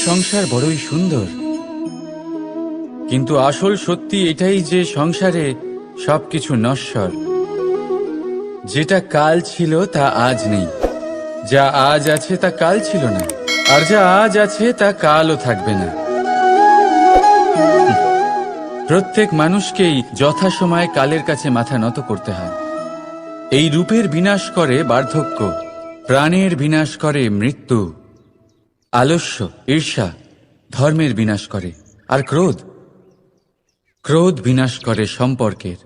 সংসার বড়ই সুন্দর, কিন্তু আসল সত্যি এটাই যে সংসারে সবকিছু নশ্বর। যেটা কাল ছিল তা আজ নেই, যা আজ আছে তা কাল ছিল না, আর যা আজ আছে তা কালও থাকবে না। প্রত্যেক মানুষকেই যথাসময়ে কালের কাছে মাথা নত করতে হয়। এই রূপের বিনাশ করে বার্ধক্য, প্রাণের বিনাশ করে মৃত্যু, আলস্য, ঈর্ষা ধর্মের বিনাশ করে, আর ক্রোধ বিনাশ করে সম্পর্কের।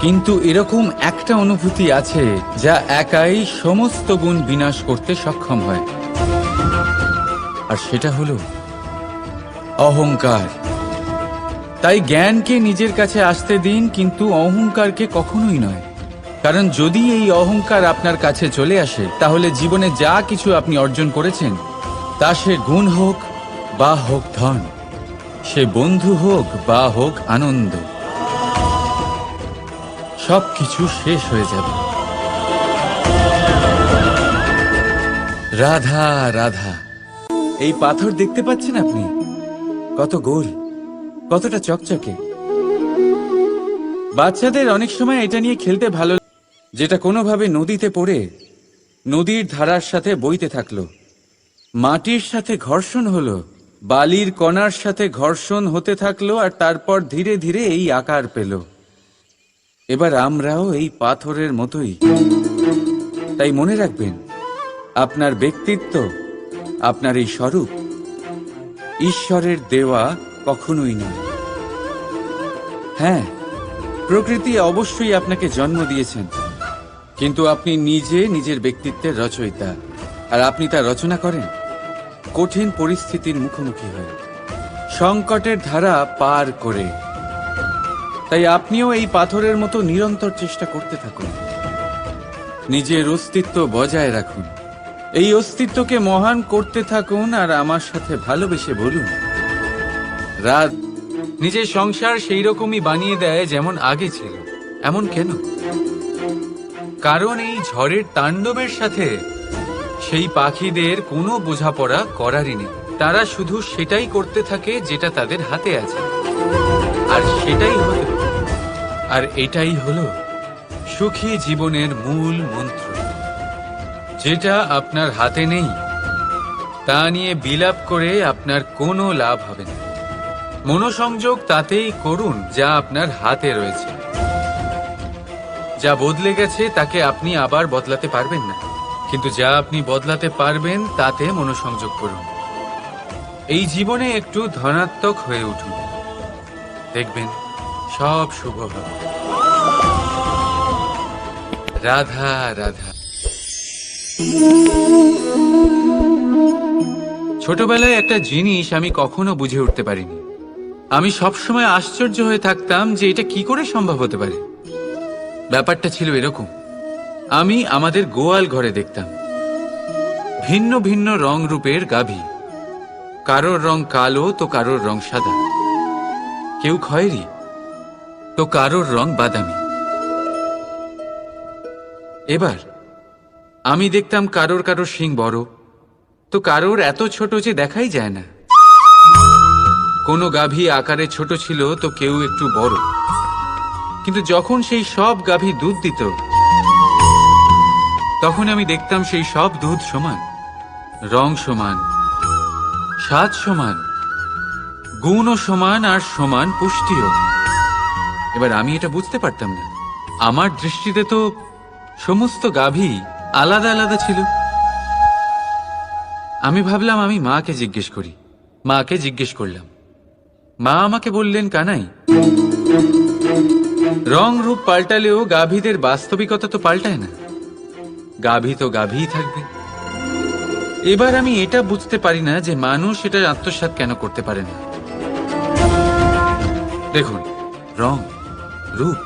কিন্তু এরকম একটা অনুভূতি আছে যা একাই সমস্ত গুণ বিনাশ করতে সক্ষম হয়, আর সেটা হলো অহংকার। তাই জ্ঞানকে নিজের কাছে আসতে দিন, কিন্তু অহংকারকে কখনোই নয়। কারণ যদি এই অহংকার আপনার কাছে চলে আসে, তাহলে জীবনে যা কিছু আপনি অর্জন করেছেন, তা সে গুণ হোক বা হোক ধন, সে বন্ধু হোক বা হোক আনন্দ, সবকিছু শেষ হয়ে যাবে। রাধা রাধা। এই পাথর দেখতে পাচ্ছেন আপনি? কত গোল, কতটা চকচকে। বাচ্চাদের অনেক সময় এটা নিয়ে খেলতে ভালো, যেটা কোনোভাবে নদীতে পড়ে নদীর ধারার সাথে বইতে থাকলো, মাটির সাথে ঘর্ষণ হলো, বালির কণার সাথে ঘর্ষণ হতে থাকলো, আর তারপর ধীরে ধীরে এই আকার পেল। এবার আমরাও এই পাথরের মতোই। তাই মনে রাখবেন, আপনার ব্যক্তিত্ব, আপনার এই স্বরূপ ঈশ্বরের দেওয়া কখনোই নয়। হ্যাঁ, প্রকৃতি অবশ্যই আপনাকে জন্ম দিয়েছেন, কিন্তু আপনি নিজে নিজের ব্যক্তিত্বের রচয়িতা, আর আপনি তা রচনা করেন কঠিন পরিস্থিতির মুখোমুখি হয়ে, সংকটের ধারা পার করে। তাই আপনিও এই পাথরের মতো নিরন্তর চেষ্টা করতে থাকুন, নিজের অস্তিত্ব বজায় রাখুন, এই অস্তিত্বকে মহান করতে থাকুন, আর আমার সাথে ভালোবেসে বলুন, রাত নিজের সংসার সেই রকমই বানিয়ে দেয় যেমন আগে ছিল। এমন কেন? কারণ এই ঝড়ের তাণ্ডবের সাথে সেই পাখিদের কোনো বোঝাপড়া করারই নেই। তারা শুধু সেটাই করতে থাকে যেটা তাদের হাতে আছে, আর এটাই হলো সুখী জীবনের মূল মন্ত্র। যেটা আপনার হাতে নেই তা নিয়ে বিলাপ করে আপনার কোনো লাভ হবে না। মনোসংযোগ তাতেই করুন যা আপনার হাতে রয়েছে। যা বদলে গেছে তাকে আপনি আবার বদলাতে পারবেন না, কিন্তু যা আপনি বদলাতে পারবেন তাতে মনোসংযোগ করুন। এই জীবনে একটু ধনাত্মক হয়ে উঠুন, দেখবেন সব শুভ হবে। রাধা রাধা। ছোটবেলায় একটা জিনিস আমি কখনো বুঝে উঠতে পারিনি। আমি সবসময় আশ্চর্য হয়ে থাকতাম যে এটা কি করে সম্ভব হতে পারে। ব্যাপারটা ছিল এরকম, আমি আমাদের গোয়াল ঘরে দেখতাম ভিন্ন ভিন্ন রং রূপের গাভী। কারোর রং কালো তো কারোর রং সাদা, কেউ খয়েরি তো কারোর রং বাদামি। এবার আমি দেখতাম কারোর কারোর শিং বড় তো কারোর এত ছোট যে দেখাই যায় না। কোনো গাভী আকারে ছোট ছিল তো কেউ একটু বড়। কিন্তু যখন সেই সব গাভী দুধ দিত, তখন আমি দেখতাম সেই সব দুধ সমান, রং সমান, স্বাদ সমান, গুণও সমান, আর সমান পুষ্টিও। এবার আমি এটা বুঝতে পারতাম না। আমার দৃষ্টিতে তো সমস্ত গাভী আলাদা আলাদা ছিল। আমি ভাবলাম আমি মাকে জিজ্ঞেস করি। মাকে জিজ্ঞেস করলাম। মা আমাকে বললেন, কানাই, রং রূপ পাল্টালেও গাভীদের বাস্তবিকতা তো পাল্টায় না। গাভী তো গাভীই থাকবে। এবার আমি এটা বুঝতে পারি না যে মানুষ এটা আত্মসাৎ কেন করতে পারে না। দেখুন, রং, রূপ,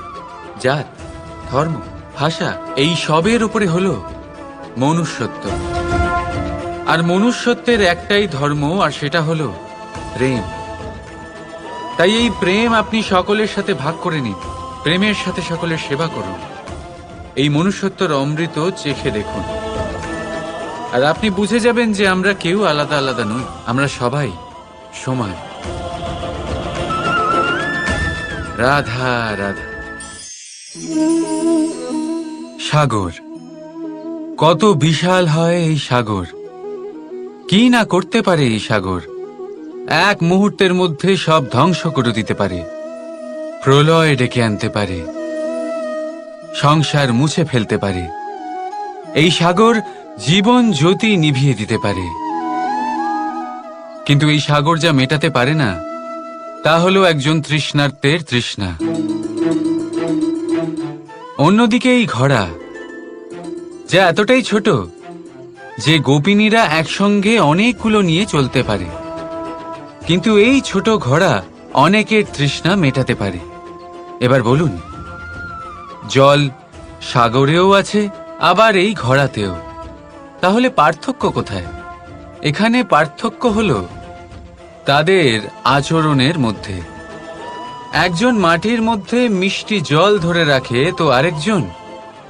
জাত, ধর্ম, ভাষা, এই সবের উপরে হলো মনুষ্যত্ব। আর মনুষ্যত্বের একটাই ধর্ম, আর সেটা হলো প্রেম। তাই এই প্রেম আপনি সকলের সাথে ভাগ করে নিন, প্রেমের সাথে সকলের সেবা করুন। এই মনুষ্যত্বর অমৃত চেখে দেখুন। আর আপনি বুঝে যাবেন যে আমরা কেউ আলাদা আলাদা নই, আমরা সবাই সমান। রাধা রাধা। সাগর কত বিশাল হয় এই সাগর, কি না করতে পারে এই সাগর। এক মুহূর্তের মধ্যে সব ধ্বংস করে দিতে পারে, প্রলয় ডেকে আনতে পারে, সংসার মুছে ফেলতে পারে। এই সাগর জীবন জ্যোতি নিভিয়ে দিতে পারে। কিন্তু এই সাগর যা মেটাতে পারে না তা হলো একজন তৃষ্ণার্তের তৃষ্ণা। অন্যদিকে এই ঘোড়া যা এতটাই ছোট যে গোপিনীরা একসঙ্গে অনেকগুলো নিয়ে চলতে পারে, কিন্তু এই ছোট ঘোড়া অনেকের তৃষ্ণা মেটাতে পারে। এবার বলুন, জল সাগরেও আছে, আবার এই ঘোড়াতেও। তাহলে পার্থক্য কোথায়? এখানে পার্থক্য হলো তাদের আচরণের মধ্যে। একজন মাটির মধ্যে মিষ্টি জল ধরে রাখে, তো আরেকজন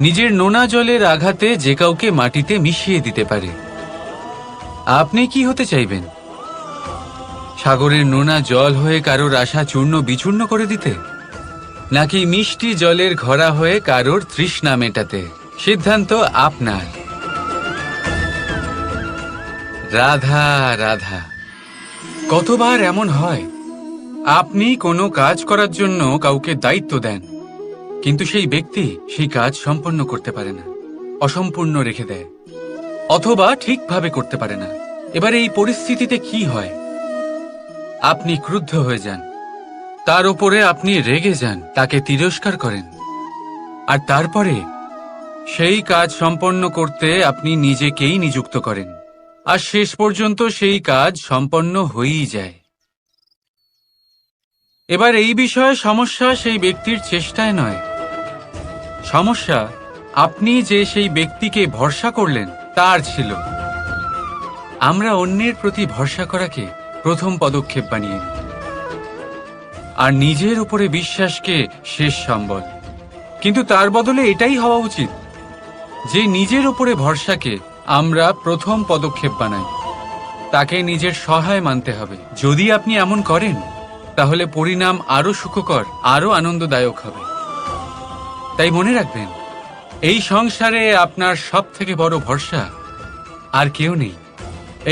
নিজের নোনা জলের আঘাতে যে কাউকে মাটিতে মিশিয়ে দিতে পারে। আপনি কি হতে চাইবেন? সাগরের নোনা জল হয়ে কারোর আশা চূর্ণ বিচূর্ণ করে দিতে, নাকি মিষ্টি জলের ঘোড়া হয়ে কারোর তৃষ্ণা মেটাতে? সিদ্ধান্ত আপনার। রাধা রাধা। কতবার এমন হয় আপনি কোনো কাজ করার জন্য কাউকে দায়িত্ব দেন, কিন্তু সেই ব্যক্তি সেই কাজ সম্পন্ন করতে পারে না, অসম্পূর্ণ রেখে দেয়, অথবা ঠিকভাবে করতে পারে না। এবার এই পরিস্থিতিতে কি হয়? আপনি ক্রুদ্ধ হয়ে যান, তার উপরে আপনি রেগে যান, তাকে তিরস্কার করেন, আর তারপরে সেই কাজ সম্পন্ন করতে আপনি নিজেকেই নিযুক্ত করেন, আর শেষ পর্যন্ত সেই কাজ সম্পন্ন হয়েই যায়। এবার এই বিষয়ে সমস্যা সেই ব্যক্তির চেষ্টায় নয়, সমস্যা আপনি যে সেই ব্যক্তিকে ভরসা করলেন তার ছিল। আমরা অন্যের প্রতি ভরসা করাকে প্রথম পদক্ষেপ বানিয়ে নিই, আর নিজের উপরে বিশ্বাসকে শেষ সম্বল। কিন্তু তার বদলে এটাই হওয়া উচিত যে নিজের উপরে ভরসাকে আমরা প্রথম পদক্ষেপ বানাই, তাকে নিজের সহায় মানতে হবে। যদি আপনি এমন করেন তাহলে পরিণাম আরো সুখকর, আরো আনন্দদায়ক হবে। তাই মনে রাখবেন, এই সংসারে আপনার সব থেকে বড় ভরসা আর কেউ নেই।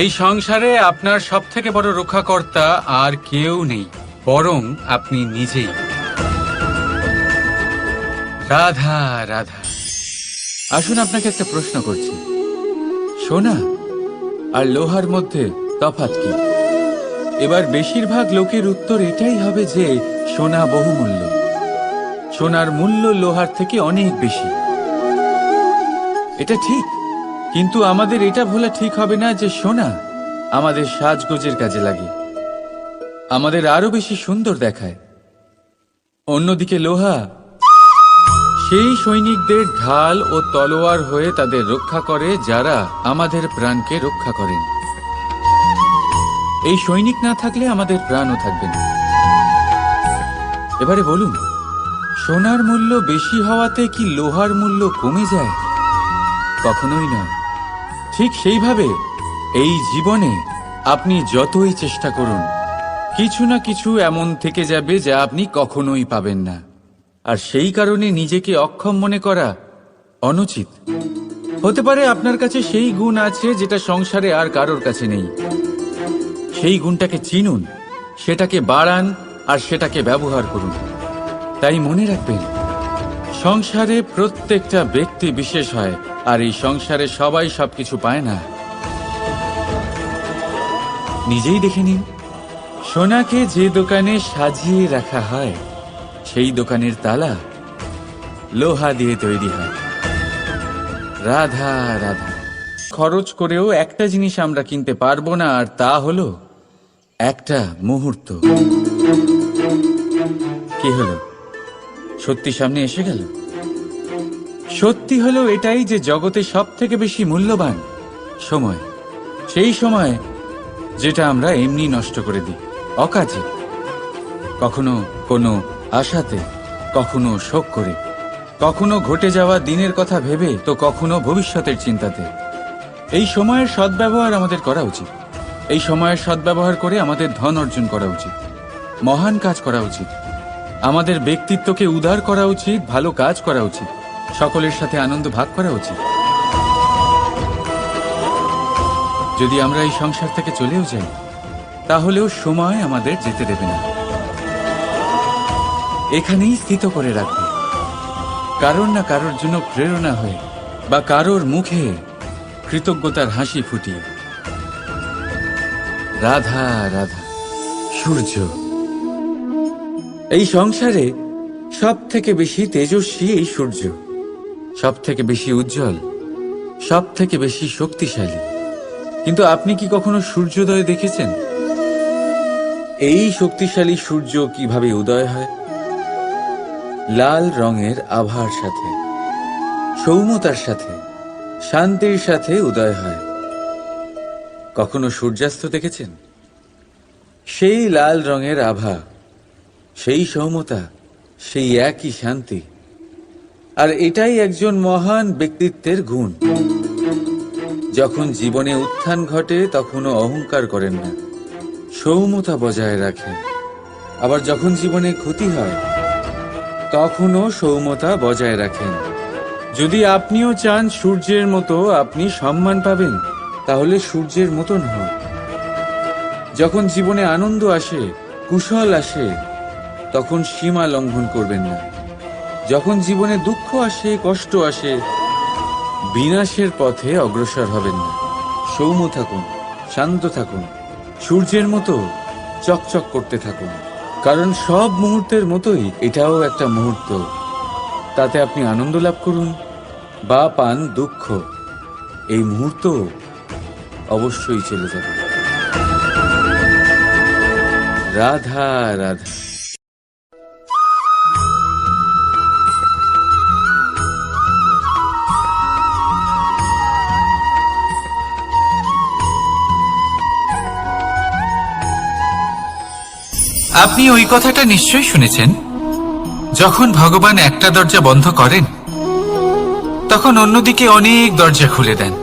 এই সংসারে আপনার সব থেকে বড় রক্ষাকর্তা আর কেউ নেই, বরং আপনি নিজেই। রাধা রাধা। আসুন আপনাকে একটা প্রশ্ন করছি, সোনা আর লোহার মধ্যে তফাৎ কি? এবার বেশিরভাগ লোকের উত্তর এটাই হবে যে সোনা বহুমূল্য, সোনার মূল্য লোহার থেকে অনেক বেশি। এটা ঠিক, কিন্তু আমাদের এটা ভোলা ঠিক হবে না যে সোনা আমাদের সাজগোজের কাজে লাগে, আমাদের আরো বেশি সুন্দর দেখায়। অন্যদিকে লোহা সেই সৈনিকদের ঢাল ও তলোয়ার হয়ে তাদের রক্ষা করে যারা আমাদের প্রাণকে রক্ষা করেন। এই সৈনিক না থাকলে আমাদের প্রাণও থাকবে না। এবারে বলুন, সোনার মূল্য বেশি হওয়াতে কি লোহার মূল্য কমে যায়? কখনোই না। ঠিক সেইভাবে এই জীবনে আপনি যতই চেষ্টা করুন, কিছু না কিছু এমন থেকে যাবে যা আপনি কখনোই পাবেন না, আর সেই কারণে নিজেকে অক্ষম মনে করা অনুচিত। হতে পারে আপনার কাছে সেই গুণ আছে যেটা সংসারে আর কারোর কাছে নেই। সেই গুণটাকে চিনুন, সেটাকে বাড়ান, আর সেটাকে ব্যবহার করুন। তাই মনে রাখবেন, সংসারে প্রত্যেকটা ব্যক্তি বিশেষ হয়, আর এই সংসারে সবাই সবকিছু পায় না। নিজেই দেখে নিন, সোনাকে যে দোকানে সাজিয়ে রাখা হয় সেই দোকানের তালা লোহা দিয়ে তৈরি হয়। রাধা রাধা। খরচ করেও একটা জিনিস আমরা কিনতে পারবো না, আর তা হলো একটা মুহূর্ত। কি হলো? সত্যি সামনে এসে গেল। সত্যি হলো এটাই যে জগতে সব থেকে বেশি মূল্যবান সময়, সেই সময় যেটা আমরা এমনি নষ্ট করে দিই অকাজে, কখনো কোনো আশাতে, কখনো শোক করে, কখনো ঘটে যাওয়া দিনের কথা ভেবে, তো কখনো ভবিষ্যতের চিন্তাতে। এই সময়ের সদ্ব্যবহার আমাদের করা উচিত। এই সময়ের সদ্ব্যবহার করে আমাদের ধন অর্জন করা উচিত, মহান কাজ করা উচিত, আমাদের ব্যক্তিত্বকে উদার করা উচিত, ভালো কাজ করা উচিত, সকলের সাথে আনন্দ ভাগ করা উচিত। যদি আমরা এই সংসার থেকে চলেও যাই, তাহলেও সময় আমাদের যেতে দেবে না, এখানেই স্থিত করে রাখবে, কারোর না কারোর জন্য প্রেরণা হয়ে বা কারোর মুখে কৃতজ্ঞতার হাসি ফুটিয়ে। রাধা রাধা। সূর্য এই সংসারে সব থেকে বেশি তেজস্বী, এই সূর্য সব থেকে বেশি উজ্জ্বল, সব থেকে বেশি শক্তিশালী। কিন্তু আপনি কি কখনো সূর্যোদয় দেখেছেন? এই শক্তিশালী সূর্য কিভাবে উদয় হয়? লাল রঙের আভার সাথে, সৌম্যতার সাথে, শান্তির সাথে উদয় হয়। কখনো সূর্যাস্ত দেখেছেন? সেই লাল রঙের আভা, সেই সৌম্যতা, সেই একই শান্তি। আর এটাই একজন মহান ব্যক্তিত্বের গুণ। যখন জীবনে উত্থান ঘটে তখনও অহংকার করেন না, সৌম্যতা বজায় রাখেন। আবার যখন জীবনে ক্ষতি হয় তখনও সৌম্যতা বজায় রাখেন। যদি আপনিও চান সূর্যের মতো আপনি সম্মান পাবেন, তাহলে সূর্যের মতন হন। যখন জীবনে আনন্দ আসে, কুশল আসে, তখন সীমা লঙ্ঘন করবেন না। যখন জীবনে দুঃখ আসে, কষ্ট আসে, বিনাশের পথে অগ্রসর হবেন না। সৌম্য থাকুন, শান্ত থাকুন, সূর্যের মতো চকচক করতে থাকুন। কারণ সব মুহূর্তের মতোই এটাও একটা মুহূর্ত। তাতে আপনি আনন্দ লাভ করুন বা পান দুঃখ, এই মুহূর্ত অবশ্যই চলে যাবে। রাধা রাধা। আপনি ওই কথাটা নিশ্চয়ই শুনেছেন, যখন ভগবান একটা দরজা বন্ধ করেন তখন অন্যদিকে অনেক দরজা খুলে দেন।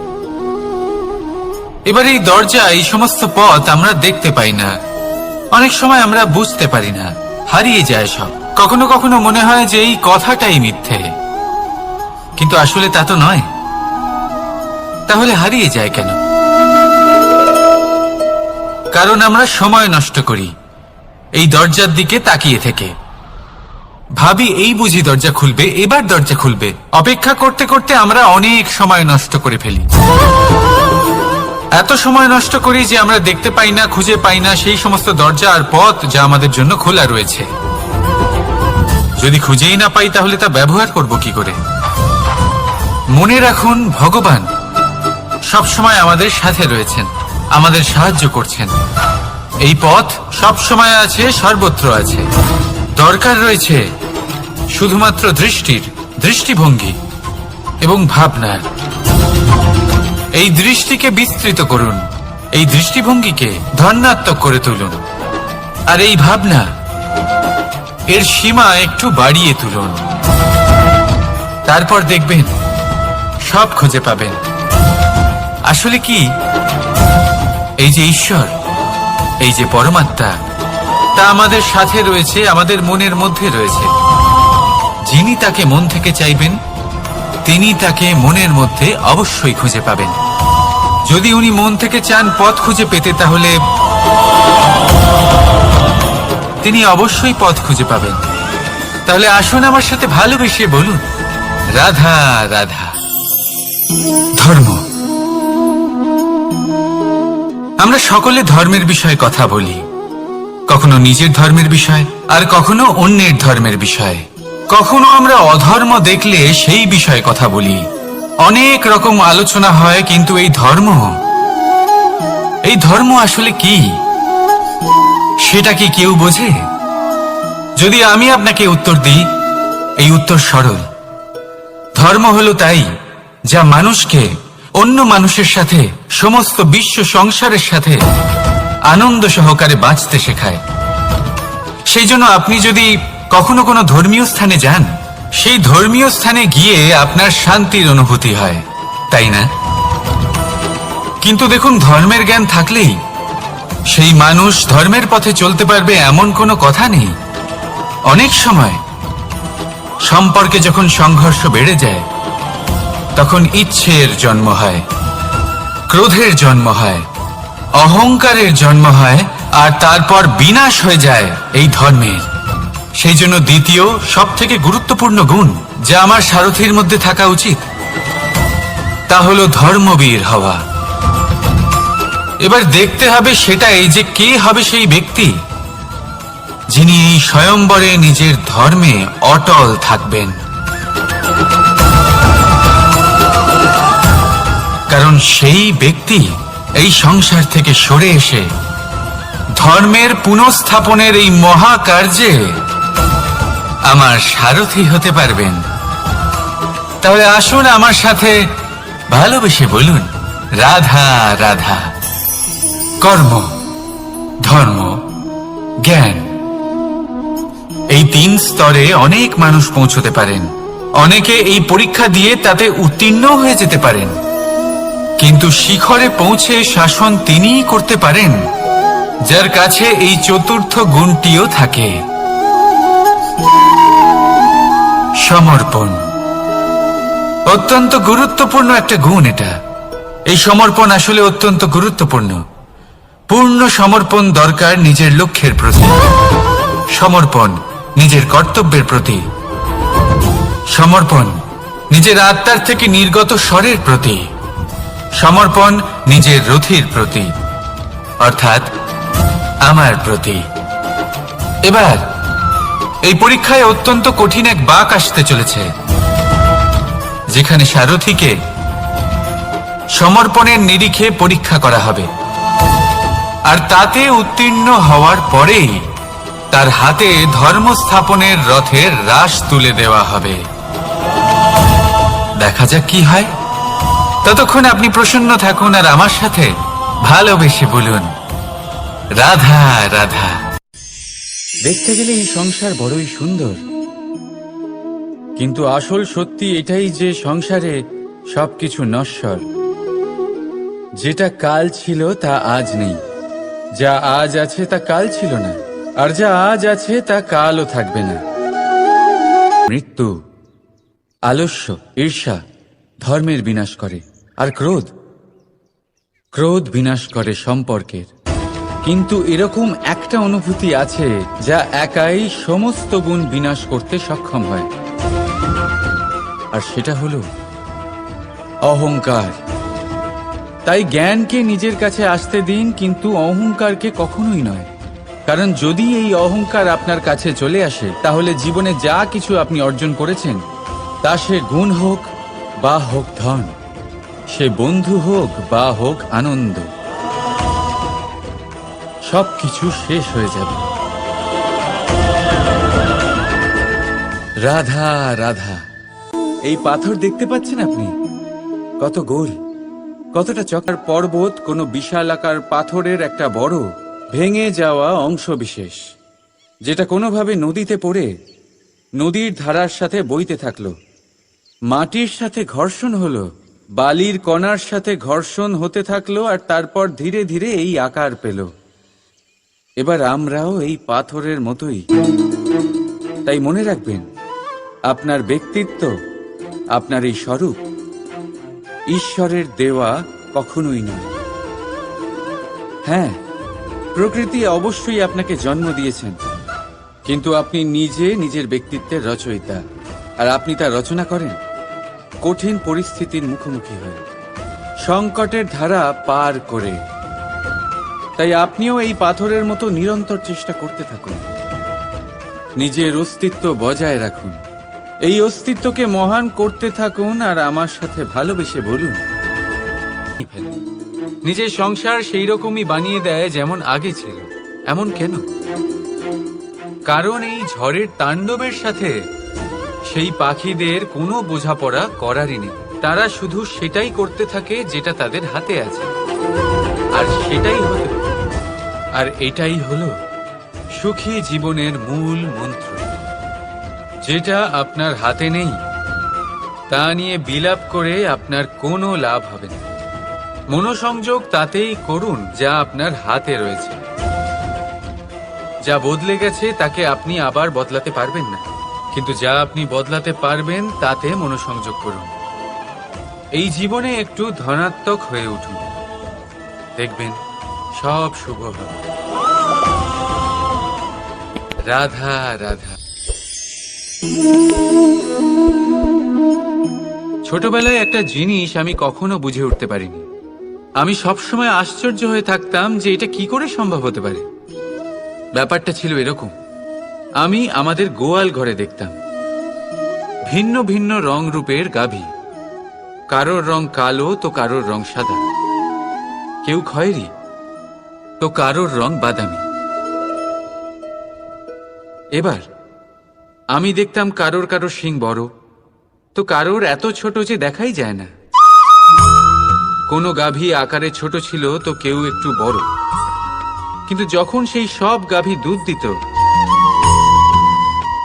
এবার এই দরজা, এই সমস্ত পথ আমরা দেখতে পাই না, অনেক সময় আমরা বুঝতে পারি না, হারিয়ে যায় সব। কখনো কখনো মনে হয় যে এই কথাটাই মিথ্যে, কিন্তু আসলে তা তো নয়। তাহলে হারিয়ে যায় কেন? কারণ আমরা সময় নষ্ট করি এই দরজার দিকে তাকিয়ে থেকে। ভাবি এই বুঝি দরজা খুলবে, এবার দরজা খুলবে। অপেক্ষা করতে করতে আমরা অনেক সময় নষ্ট করে ফেলি। এত সময় নষ্ট করি যে আমরা দেখতে পাই না, খুঁজে পাই না সেই সমস্ত দরজা আর পথ যা আমাদের জন্য খোলা রয়েছে। যদি খুঁজেই না পাই তাহলে তা ব্যবহার করব কি করে? মনে রাখুন, ভগবান সব সময় আমাদের সাথে রয়েছেন, আমাদের সাহায্য করছেন। এই পথ সব সময় আছে, সর্বত্র আছে। দরকার রয়েছে শুধুমাত্র দৃষ্টির, দৃষ্টিভঙ্গি এবং ভাবনার। এই দৃষ্টিকে বিস্তৃত করুন, এই দৃষ্টিভঙ্গিকে ধনাত্মক করে তুলুন, আর এই ভাবনা, এর সীমা একটু বাড়িয়ে তুলুন। তারপর দেখবেন সব খুঁজে পাবেন। আসলে কি, এই যে ঈশ্বর, এই যে পরমাত্মা, তা আমাদের সাথে রয়েছে, আমাদের মনের মধ্যে রয়েছে। যিনি তাকে মন থেকে চাইবেন তিনি তাকে মনের মধ্যে অবশ্যই খুঁজে পাবেন। যদি উনি মন থেকে চান পথ খুঁজে পেতে, তাহলে তিনি অবশ্যই পথ খুঁজে পাবেন। তাহলে আসুন আমার সাথে ভালোবেসে বলুন, রাধা রাধা। ধর্ম, আমরা সকলে ধর্মের বিষয়ে কথা বলি, কখনো নিজের ধর্মের বিষয়, আর কখনো অন্যের ধর্মের বিষয়। কখনো আমরা অধর্ম দেখলে সেই বিষয়ে কথা বলি। অনেক রকম আলোচনা হয়, কিন্তু এই ধর্ম আসলে কি, সেটা কি কেউ বোঝে? যদি আমি আপনাকে উত্তর দিই, এই উত্তর সরল। ধর্ম হলো তাই যা মানুষকে অন্য মানুষের সাথে, সমস্ত বিশ্ব সংসারের সাথে আনন্দ সহকারে বাঁচতে শেখায়। সেই জন্য আপনি যদি কখনো কোনো ধর্মীয় স্থানে যান, সেই ধর্মীয় স্থানে গিয়ে আপনার শান্তির অনুভূতি হয়, তাই না? কিন্তু দেখুন, ধর্মের জ্ঞান থাকলেই সেই মানুষ ধর্মের পথে চলতে পারবে এমন কোনো কথা নেই। অনেক সময় সম্পর্কে যখন সংঘর্ষ বেড়ে যায়, তখন ইচ্ছের জন্ম হয়, ক্রোধের জন্ম হয়, অহংকারের জন্ম হয়, আর তারপর বিনাশ হয়ে যায় এই ধর্মের। সেই জন্য দ্বিতীয় সব থেকে গুরুত্বপূর্ণ গুণ যা আমার সারথীর মধ্যে থাকা উচিত, তা হলো ধর্মবীর হওয়া। এবার দেখতে হবে সেটাই যে কে হবে সেই ব্যক্তি যিনি এই স্বয়ম্বরে নিজের ধর্মে অটল থাকবেন। কারণ সেই ব্যক্তি এই সংসার থেকে সরে এসে ধর্মের পুনঃস্থাপনের এই মহাকার্যে আমার সারথী হতে পারবেন। তাহলে আসুন আমার সাথে ভালোবেসে বলুন, রাধা রাধা। কর্ম, ধর্ম, জ্ঞান, এই 3 স্তরে অনেক মানুষ পৌঁছতে পারেন। অনেকে এই পরীক্ষা দিয়ে তাতে উত্তীর্ণ হয়ে যেতে পারেন, কিন্তু শিখরে পৌঁছে শাসন তিনিই করতে পারেন যার কাছে এই চতুর্থ গুণটিও থাকে, সমর্পণ। অত্যন্ত গুরুত্বপূর্ণ একটা গুণ এটা। এই সমর্পণ আসলে অত্যন্ত গুরুত্বপূর্ণ। পূর্ণ সমর্পণ দরকার নিজের লক্ষ্যের প্রতি, সমর্পণ নিজের কর্তব্যের প্রতি, সমর্পণ নিজের আত্মার থেকে নির্গত স্বরের প্রতি, সমর্পণ নিজের রথীর প্রতি, অর্থাৎ আমার প্রতি। এবার এই পরীক্ষায় অত্যন্ত কঠিন এক বাঁক আসতে চলেছে, যেখানে সারথীকে সমর্পণের নিরিখে পরীক্ষা করা হবে, আর তাতে উত্তীর্ণ হওয়ার পরেই তার হাতে ধর্ম স্থাপনের রথের রাশ তুলে দেওয়া হবে। দেখা যাক কি হয়। ততক্ষণ আপনি প্রসন্ন থাকুন আর আমার সাথে ভালোবেসে বলুন, রাধা রাধা। দেখতে গেলে এই সংসার বড়ই সুন্দর, কিন্তু আসল সত্যি এটাই যে সংসারে সবকিছু নশ্বর। যেটা কাল ছিল তা আজ নেই, যা আজ আছে তা কাল ছিল না, আর যা আজ আছে তা কালও থাকবে না। মৃত্যু, আলস্য, ঈর্ষা ধর্মের বিনাশ করে, আর ক্রোধ বিনাশ করে সম্পর্কের। কিন্তু এরকম একটা অনুভূতি আছে যা একাই সমস্ত গুণ বিনাশ করতে সক্ষম হয়, আর সেটা হলো অহংকার। তাই জ্ঞানকে নিজের কাছে আসতে দিন, কিন্তু অহংকারকে কখনোই নয়। কারণ যদি এই অহংকার আপনার কাছে চলে আসে, তাহলে জীবনে যা কিছু আপনি অর্জন করেছেন, তা সে গুণ হোক বা হোক ধন, সে বন্ধু হোক বা হোক আনন্দ, সবকিছু শেষ হয়ে যাবে। রাধা রাধা। এই পাথর দেখতে পাচ্ছেন আপনি? কত গোল, কতটা চকার পর্বত, কোনো বিশালাকার পাথরের একটা বড় ভেঙে যাওয়া অংশ বিশেষ, যেটা কোনোভাবে নদীতে পড়ে নদীর ধারার সাথে বইতে থাকলো। মাটির সাথে ঘর্ষণ হলো, বালির কণার সাথে ঘর্ষণ হতে থাকলো, আর তারপর ধীরে ধীরে এই আকার পেল। এবার আমরাও এই পাথরের মতোই। তাই মনে রাখবেন, আপনার ব্যক্তিত্ব, আপনার এই স্বরূপ ঈশ্বরের দেওয়া কখনোই নয়। হ্যাঁ, প্রকৃতি অবশ্যই আপনাকে জন্ম দিয়েছেন, কিন্তু আপনি নিজে নিজের ব্যক্তিত্বের রচয়িতা, আর আপনি তা রচনা করেন কঠিন পরিস্থিতির মুখোমুখি হয়ে, সংকটের ধারা পার করে। তাই আপনিও এই পাথরের মতো নিরন্তর চেষ্টা করতে থাকুন, নিজের অস্তিত্ব বজায় রাখুন, এই অস্তিত্বকে মহান করতে থাকুন, আর আমার সাথে ভালোবেসে বলুন, নিজের সংসার সেই রকমই বানিয়ে দেয় যেমন আগে ছিল। এমন কেন? কারণ এই ঝড়ের তাণ্ডবের সাথে সেই পাখিদের কোনো বোঝাপড়া করারই নেই। তারা শুধু সেটাই করতে থাকে যেটা তাদের হাতে আছে, আর সেটাই হতে, আর এটাই হলো সুখী জীবনের মূল মন্ত্র। যেটা আপনার হাতে নেই তা নিয়ে বিলাপ করে আপনার কোনো লাভ হবে না, মনোসংযোগ তাতেই করুন যা আপনার হাতে রয়েছে। যা বদলে গেছে তাকে আপনি আবার বদলাতে পারবেন না, কিন্তু যা আপনি বদলাতে পারবেন তাতে মনোসংযোগ করুন। এই জীবনে একটু ধনাত্মক হয়ে উঠুন, দেখবেন সব শুভ হবে। রাধা রাধা। ছোটবেলায় একটা জিনিস আমি কখনো বুঝে উঠতে পারিনি। আমি সবসময় আশ্চর্য হয়ে থাকতাম যে এটা কি করে সম্ভব হতে পারে। ব্যাপারটা ছিল এরকম, আমি আমাদের গোয়াল ঘরে দেখতাম ভিন্ন ভিন্ন রং রূপের গাভী। কারোর রং কালো তো কারোর রং সাদা, কেউ খয়েরি তো কারোর রং বাদামি। এবার আমি দেখতাম কারোর কারোর শিং বড় তো কারোর এত ছোট যে দেখাই যায় না। কোনো গাভী আকারে ছোট ছিল তো কেউ একটু বড়। কিন্তু যখন সেই সব গাভী দুধ দিত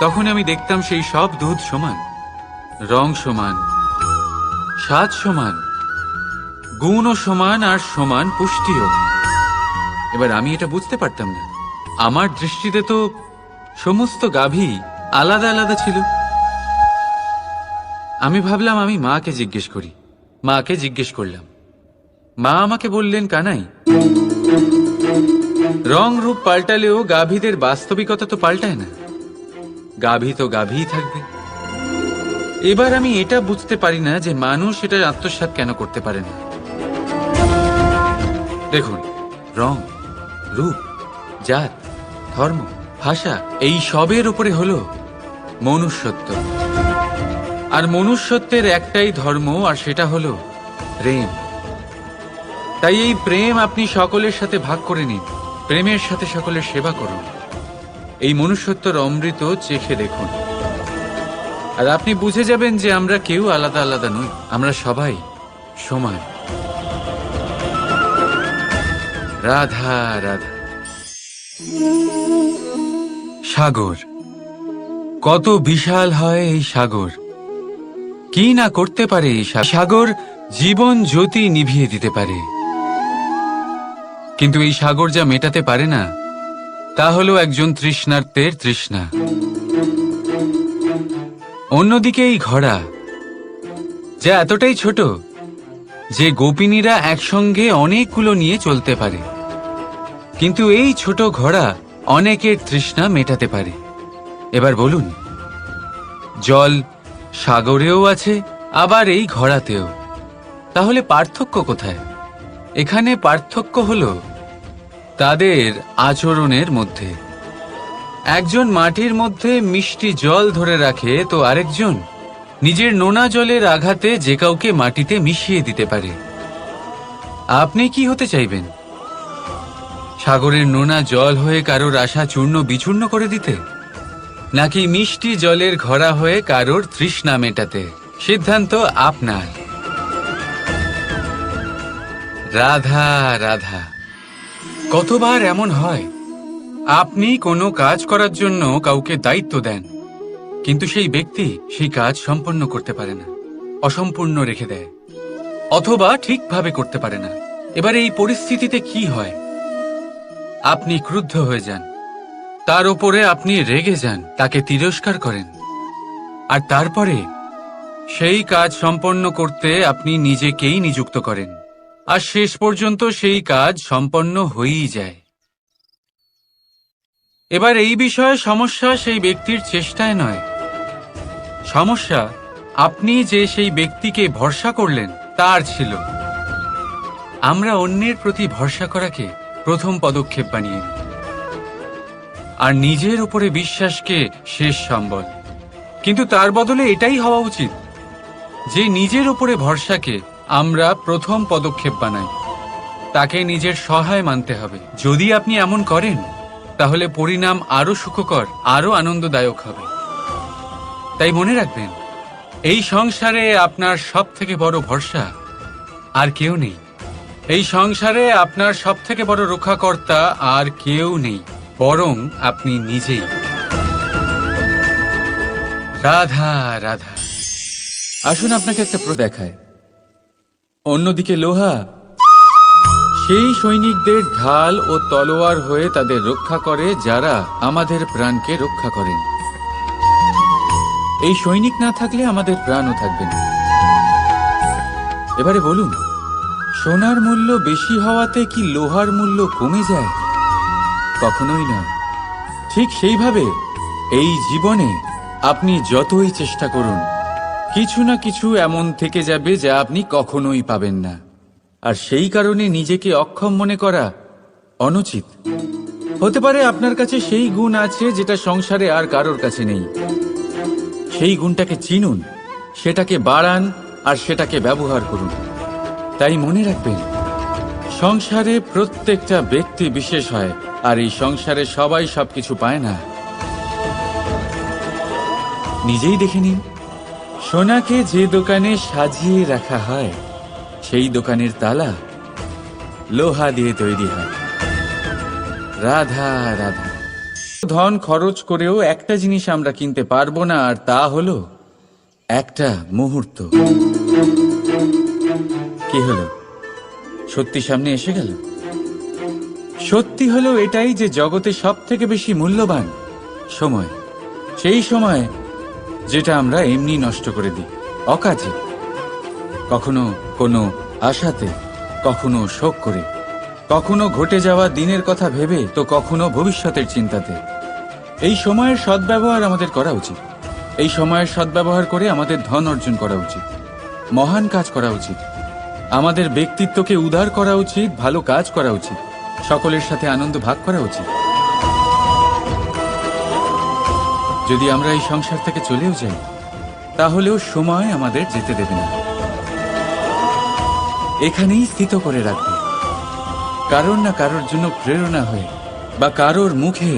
তখন আমি দেখতাম সেই সব দুধ সমান, রং সমান, স্বাদ সমান, গুণও সমান, আর সমান পুষ্টিও। এবার আমি এটা বুঝতে পারতাম না। আমার দৃষ্টিতে তো সমস্ত গাভী আলাদা আলাদা ছিল। আমি ভাবলাম আমি মাকে জিজ্ঞেস করি। মাকে জিজ্ঞেস করলাম। মা আমাকে বললেন, কানাই, রং রূপ পাল্টালেও গাভীদের বাস্তবিকতা তো পাল্টায় না। গাভী তো গাভীই থাকবে। এবার আমি এটা বুঝতে পারি না যে মানুষ এটা আত্মসাৎ কেন করতে পারে না। দেখুন, রং, রূপ, জাত, ধর্ম, ভাষা, এই সবের উপরে হলো মনুষ্যত্ব। আর মনুষ্যত্বের একটাই ধর্ম, আর সেটা হলো প্রেম। তাই এই প্রেম আপনি সকলের সাথে ভাগ করে নিন, প্রেমের সাথে সকলের সেবা করুন। এই মনুষ্যত্বর অমৃত চেখে দেখুন, আর আপনি বুঝে যাবেন যে আমরা কেউ আলাদা আলাদা নই, আমরা সবাই সমান। রাধা রাধা। সাগর, কত বিশাল হয় এই সাগর! কি না করতে পারে এই সাগর! জীবন জ্যোতি নিভিয়ে দিতে পারে। কিন্তু এই সাগর যা মেটাতে পারে না তা হলো একজন তৃষ্ণার্তের তৃষ্ণা। অন্যদিকে এই ঘোড়া, যা এতটাই ছোট যে গোপিনীরা একসঙ্গে অনেকগুলো নিয়ে চলতে পারে, কিন্তু এই ছোট ঘোড়া অনেকের তৃষ্ণা মেটাতে পারে। এবার বলুন, জল সাগরেও আছে, আবার এই ঘোড়াতেও। তাহলে পার্থক্য কোথায়? এখানে পার্থক্য হলো তাদের আচরণের মধ্যে। একজন মাটির মধ্যে মিষ্টি জল ধরে রাখে, তো আরেকজন নিজের নোনা জলের আঘাতে যে কাউকে মাটিতে মিশিয়ে দিতে পারে। আপনি কি হতে চাইবেন? সাগরের নোনা জল হয়ে কারোর আশা চূর্ণ বিচূর্ণ করে দিতে, নাকি মিষ্টি জলের ঘোড়া হয়ে কারোর তৃষ্ণা মেটাতে? সিদ্ধান্ত আপনার। রাধা রাধা। কতবার এমন হয়, আপনি কোনো কাজ করার জন্য কাউকে দায়িত্ব দেন, কিন্তু সেই ব্যক্তি সেই কাজ সম্পন্ন করতে পারে না, অসম্পূর্ণ রেখে দেয়, অথবা ঠিকভাবে করতে পারে না। এবার এই পরিস্থিতিতে কি হয়? আপনি ক্রুদ্ধ হয়ে যান, তার উপরে আপনি রেগে যান, তাকে তিরস্কার করেন, আর তারপরে সেই কাজ সম্পন্ন করতে আপনি নিজেকেই নিযুক্ত করেন, আর শেষ পর্যন্ত সেই কাজ সম্পন্ন হয়েই যায়। এবার এই বিষয়ে সমস্যা সেই ব্যক্তির চেষ্টায় নয়, সমস্যা আপনি যে সেই ব্যক্তিকে ভরসা করলেন তার ছিল। আমরা অন্যের প্রতি ভরসা করাকে প্রথম পদক্ষেপ বানিয়ে নিই, আর নিজের উপরে বিশ্বাসকে শেষ সম্বল। কিন্তু তার বদলে এটাই হওয়া উচিত যে নিজের উপরে ভরসাকে আমরা প্রথম পদক্ষেপ বানাই, তাকে নিজের সহায় মানতে হবে। যদি আপনি এমন করেন তাহলে পরিণাম আরো সুখকর, আরো আনন্দদায়ক হবে। তাই মনে রাখবেন, এই সংসারে আপনার সব থেকে বড় ভরসা আর কেউ নেই। এই সংসারে আপনার সব থেকে বড় রক্ষাকর্তা আর কেউ নেই, বরং আপনি নিজেই। রাধা রাধা। আসুন আপনাকে একটা দেখায়। অন্যদিকে লোহা সেই সৈনিকদের ঢাল ও তলোয়ার হয়ে তাদের রক্ষা করে যারা আমাদের প্রাণকে রক্ষা করেন। এই সৈনিক না থাকলে আমাদের প্রাণও থাকবে না। এবারে বলুন, সোনার মূল্য বেশি হওয়াতে কি লোহার মূল্য কমে যায়? কখনোই না। ঠিক সেইভাবে এই জীবনে আপনি যতই চেষ্টা করুন, কিছু না কিছু এমন থেকে যাবে যা আপনি কখনোই পাবেন না। আর সেই কারণে নিজেকে অক্ষম মনে করা অনুচিত। হতে পারে আপনার কাছে সেই গুণ আছে যেটা সংসারে আর কারোর কাছে নেই। সেই গুণটাকে চিনুন, সেটাকে বাড়ান আর সেটাকে ব্যবহার করুন। তাই মনে রাখবেন, সংসারে প্রত্যেকটা ব্যক্তি বিশেষ হয়, আর এই সংসারে সবাই সবকিছু পায় না। নিজেই দেখে নিন, সোনাকে যে দোকানে সাজিয়ে রাখা হয় সেই দোকানের তালা লোহা দিয়ে তৈরি হয়। রাধা রাধা। ধন খরচ করেও একটা জিনিস আমরা কিনতে পারবো না, আর তা হলো একটা মুহূর্ত। কি হলো? সত্যি সামনে এসে গেল। সত্যি হলো এটাই যে জগতে সব থেকে বেশি মূল্যবান সময়। সেই সময় যেটা আমরা এমনি নষ্ট করে দিই, অকাজে, কখনো কোনো আশাতে, কখনো শোক করে, কখনো ঘটে যাওয়া দিনের কথা ভেবে, তো কখনো ভবিষ্যতের চিন্তাতে। এই সময়ের সদ্ব্যবহার আমাদের করা উচিত। এই সময়ের সদ্ব্যবহার করে আমাদের ধন অর্জন করা উচিত, মহান কাজ করা উচিত, আমাদের ব্যক্তিত্বকে উদার করা উচিত, ভালো কাজ করা উচিত, সকলের সাথে আনন্দ ভাগ করা উচিত। যদি আমরা এই সংসার থেকে চলেও যাই, তাহলেও সময় আমাদের যেতে দেবে না, এখানেই স্থিত করে রাখবে, কারোর না কারোর জন্য প্রেরণা হয়ে, বা কারোর মুখে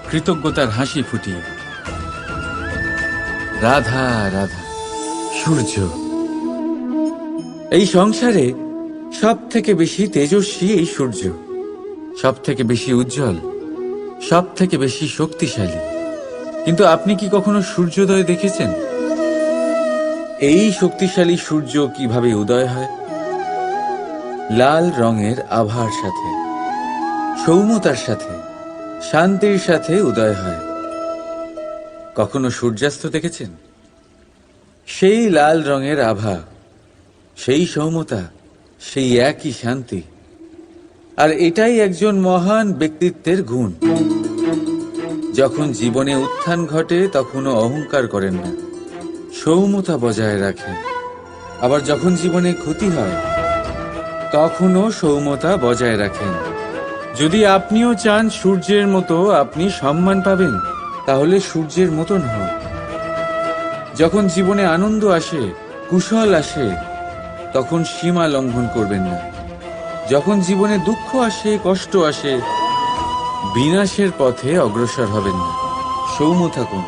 কৃতজ্ঞতার হাসি ফুটিয়ে। রাধা রাধা। সূর্য এই সংসারে সব থেকে বেশি তেজস্বী এই সূর্য, সব থেকে বেশি উজ্জ্বল, সব থেকে বেশি শক্তিশালী। কিন্তু আপনি কি কখনো সূর্যোদয় দেখেছেন? এই শক্তিশালী সূর্য কিভাবে উদয় হয়? লাল রঙের আভার সাথে, সৌম্যতার সাথে, শান্তির সাথে উদয় হয়। কখনো সূর্যাস্ত দেখেছেন? সেই লাল রঙের আভা, সেই সৌম্যতা, সেই একই শান্তি। আর এটাই একজন মহান ব্যক্তিত্বের গুণ। যখন জীবনে উত্থান ঘটে তখনও অহংকার করেন না, সৌম্যতা বজায় রাখেন। আবার যখন জীবনে ক্ষতি হয় তখনও সৌম্যতা বজায় রাখেন। যদি আপনিও চান সূর্যের মতো আপনি সম্মান পাবেন, তাহলে সূর্যের মতন হন। যখন জীবনে আনন্দ আসে, কুশল আসে, তখন সীমা লঙ্ঘন করবেন না। যখন জীবনে দুঃখ আসে, কষ্ট আসে, বিনাশের পথে অগ্রসর হবেন না। সৌম্য থাকুন,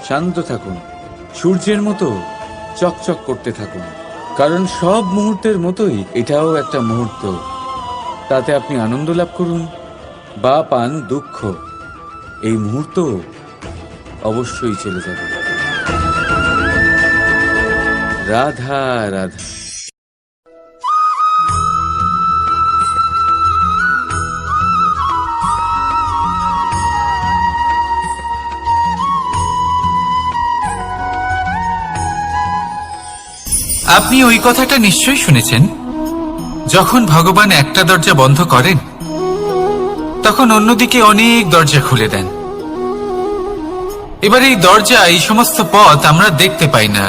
শান্ত থাকুন, সূর্যের মতো চকচক করতে থাকুন। কারণ সব মুহূর্তের মতোই এটাও একটা মুহূর্ত। তাতে আপনি আনন্দ লাভ করুন বা পান দুঃখ, এই মুহূর্ত অবশ্যই চলে যাবে। রাধা রাধা। আপনি ওই কথাটা নিশ্চয়ই শুনেছেন, যখন ভগবান একটা দরজা বন্ধ করেন তখন অন্যদিকে অনেক দরজা খুলে দেন। এবার এই দরজা, এই সমস্ত পথ আমরা দেখতে পাই না,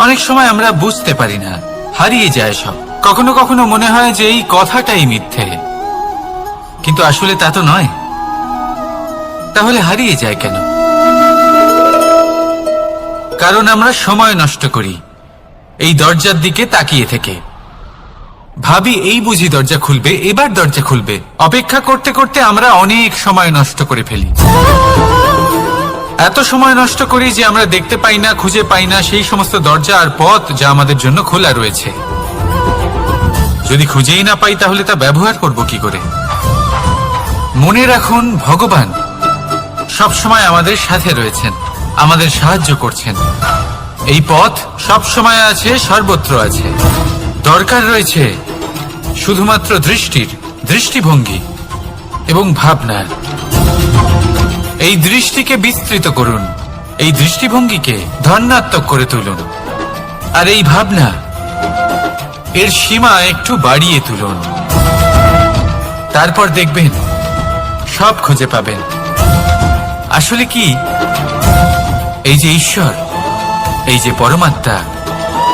অনেক সময় আমরা বুঝতে পারি না, হারিয়ে যায় সব। কখনো কখনো মনে হয় যে এই কথাটাই মিথ্যে, কিন্তু আসলে তা তো নয়। তাহলে হারিয়ে যায় কেন? কারণ আমরা সময় নষ্ট করি এই দরজার দিকে তাকিয়ে থেকে। ভাবি এই বুঝি দরজা খুলবে, এবার দরজা খুলবে। অপেক্ষা করতে করতে আমরা অনেক সময় নষ্ট করে ফেলি। এত সময় নষ্ট করি যে আমরা দেখতে পাই না, খুঁজে পাই না সেই সমস্ত দরজা আর পথ যা আমাদের জন্য খোলা রয়েছে। যদি খুঁজেই না পাই তাহলে তা ব্যবহার করব কি করে? মনে রাখুন, ভগবান সব সময় আমাদের সাথে রয়েছেন, আমাদের সাহায্য করছেন। এই পথ সব সময় আছে, সর্বত্র আছে। দরকার রয়েছে শুধুমাত্র দৃষ্টিভঙ্গি এবং ভাবনা। এই দৃষ্টিকে বিস্তৃত করুন, এই দৃষ্টিভঙ্গিকে ধনাত্মক করে তুলুন, আর এই ভাবনা এর সীমা একটু বাড়িয়ে তুলুন। তারপর দেখবেন সব খুঁজে পাবেন। আসলে কি, এই যে ঈশ্বর, এই যে পরমাত্মা,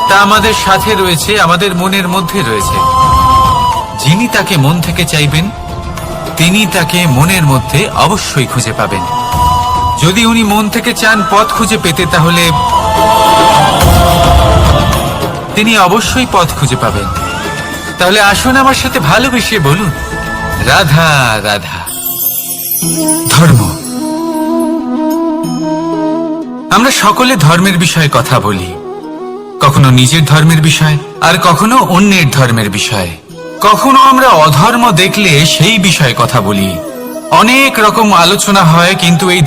তা আমাদের সাথে রয়েছে, আমাদের মনের মধ্যে রয়েছে। যিনি তাকে মন থেকে চাইবেন, তিনি তাকে মনের মধ্যে অবশ্যই খুঁজে পাবেন। যদি উনি মন থেকে চান পথ খুঁজে পেতে, তাহলে তিনি অবশ্যই পথ খুঁজে পাবেন। তাহলে আসুন আমার সাথে ভালোবেসে বলুন, রাধা রাধা। ধর্ম। আমরা সকলে ধর্মের বিষয়ে কথা বলি, কখনো নিজের ধর্মের বিষয়, আর কখনো অন্যের ধর্মের বিষয়। কখনো আমরা অধর্ম দেখলে সেই বিষয়ে কথা বলি। অনেক রকম আলোচনা হয়, কিন্তু এই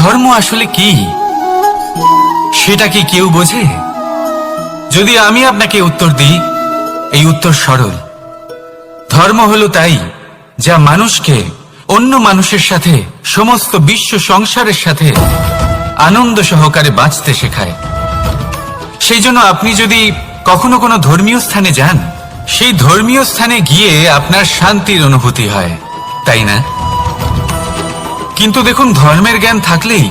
ধর্ম আসলে কি, সেটা কি কেউ বোঝে? যদি আমি আপনাকে উত্তর দিই, এই উত্তর সরল। ধর্ম হলো তাই যা মানুষকে অন্য মানুষের সাথে, সমস্ত বিশ্ব সংসারের সাথে আনন্দ সহকারে বাঁচতে শেখায়। সেই জন্য আপনি যদি কখনো কোনো ধর্মীয় স্থানে যান, সেই ধর্মীয় স্থানে গিয়ে আপনার শান্তির অনুভূতি হয়, তাই না? কিন্তু দেখুন, ধর্মের জ্ঞান থাকলেই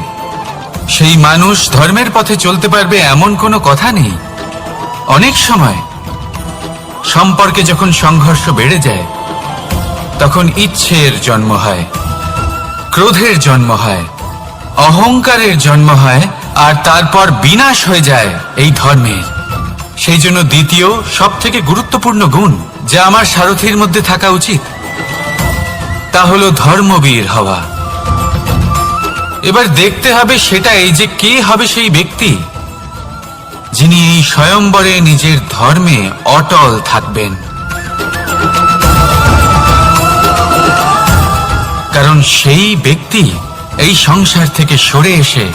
সেই মানুষ ধর্মের পথে চলতে পারবে এমন কোনো কথা নেই। অনেক সময় সম্পর্কে যখন সংঘর্ষ বেড়ে যায়, তখন ইচ্ছের জন্ম হয়, ক্রোধের জন্ম হয়, অহংকারের জন্ম হয়, আর তারপর বিনাশ হয়ে যায় এই ধর্মের। সেই জন্য দ্বিতীয় সবথেকে গুরুত্বপূর্ণ গুণ যা আমার সারথীর মধ্যে থাকা উচিত, তা হলো ধর্মবীর হওয়া। এবার দেখতে হবে সেটাই যে কে হবে সেই ব্যক্তি যিনি এই স্বয়ম্বরে নিজের ধর্মে অটল থাকবেন। কারণ সেই ব্যক্তি এই সংসার থেকে সরে এসে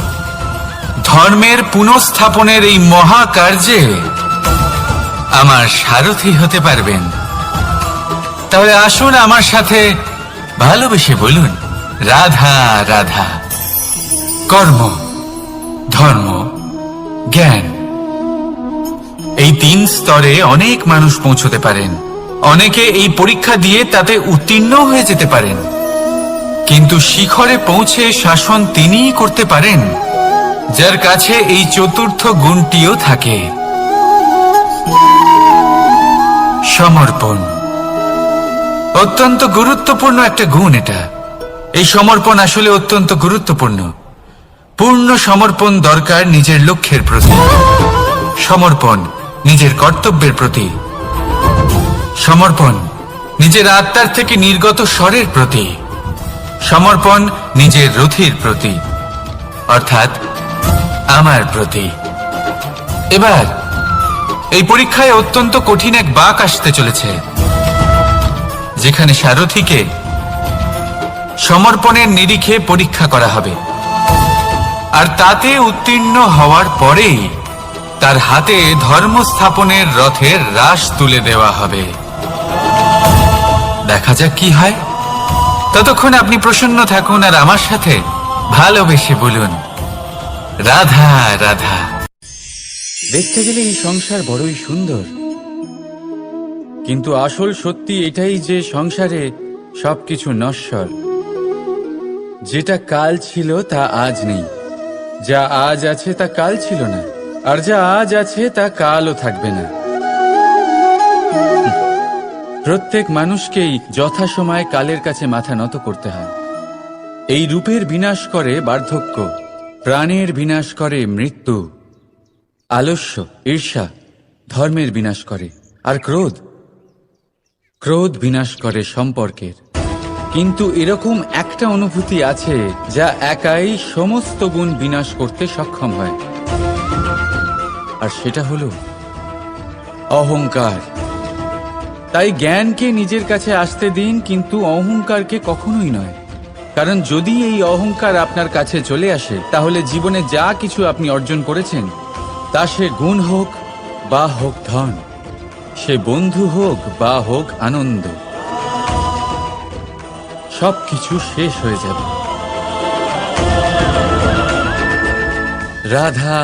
ধর্মের পুনঃস্থাপনের এই মহাকার্যে আমার সারথি হতে পারবেন। তাহলে আসুন আমার সাথে ভালোবেসে বলুন, রাধা রাধা। কর্ম, ধর্ম, জ্ঞান, এই 3 স্তরে অনেক মানুষ পৌঁছতে পারেন। অনেকে এই পরীক্ষা দিয়ে তাতে উত্তীর্ণ হয়ে যেতে পারেন, কিন্তু শিখরে পৌঁছে শাসন তিনিই করতে পারেন যার কাছে এই চতুর্থ গুণটিও থাকে। সমর্পণ অত্যন্ত গুরুত্বপূর্ণ একটা গুণ। এই সমর্পণ আসলে অত্যন্ত গুরুত্বপূর্ণ। পূর্ণ সমর্পণ দরকার নিজের লক্ষ্যের প্রতি, সমর্পণ নিজের কর্তব্যের প্রতি, সমর্পণ নিজের আত্মার থেকে নির্গত স্বরের প্রতি, সমর্পণ নিজের রথির প্রতি, অর্থাৎ আমার প্রতি। এবার এই পরীক্ষায় অত্যন্ত কঠিন এক বাঁক আসতে চলেছে, যেখানে সারথীকে সমর্পণের নিরিখে পরীক্ষা করা হবে, আর তাতে উত্তীর্ণ হওয়ার পরেই তার হাতে ধর্ম স্থাপনের রথের রাশ তুলে দেওয়া হবে। দেখা যাক কি হয়। ততক্ষণ আপনি প্রসন্ন থাকুন আর আমার সাথে ভালোবেসে বলুন, রাধা রাধা। দেখতে গেলে এই সংসার বড়ই সুন্দর, কিন্তু আসল সত্যি এটাই যে সংসারে সবকিছু নশ্বর। যেটা কাল ছিল তা আজ নেই, যা আজ আছে তা কাল ছিল না, আর যা আজ আছে তা কালও থাকবে না। প্রত্যেক মানুষকেই যথাসময়ে কালের কাছে মাথা নত করতে হয়। এই রূপের বিনাশ করে বার্ধক্য, প্রাণের বিনাশ করে মৃত্যু, আলস্য, ঈর্ষা ধর্মের বিনাশ করে, আর ক্রোধ বিনাশ করে সম্পর্কের। কিন্তু এরকম একটা অনুভূতি আছে যা একাই সমস্ত গুণ বিনাশ করতে সক্ষম হয়, আর সেটা হলো অহংকার। তাই জ্ঞানকে নিজের কাছে আসতে দিন, কিন্তু অহংকারকে কখনোই নয়। কারণ যদি এই অহংকার আপনার কাছে চলে আসে, তাহলে জীবনে যা কিছু আপনি অর্জন করেছেন, তা সে গুণ হোক বা হোক ধন, সে বন্ধু হোক বা হোক আনন্দ, সবকিছু শেষ হয়ে যাবে। রাধা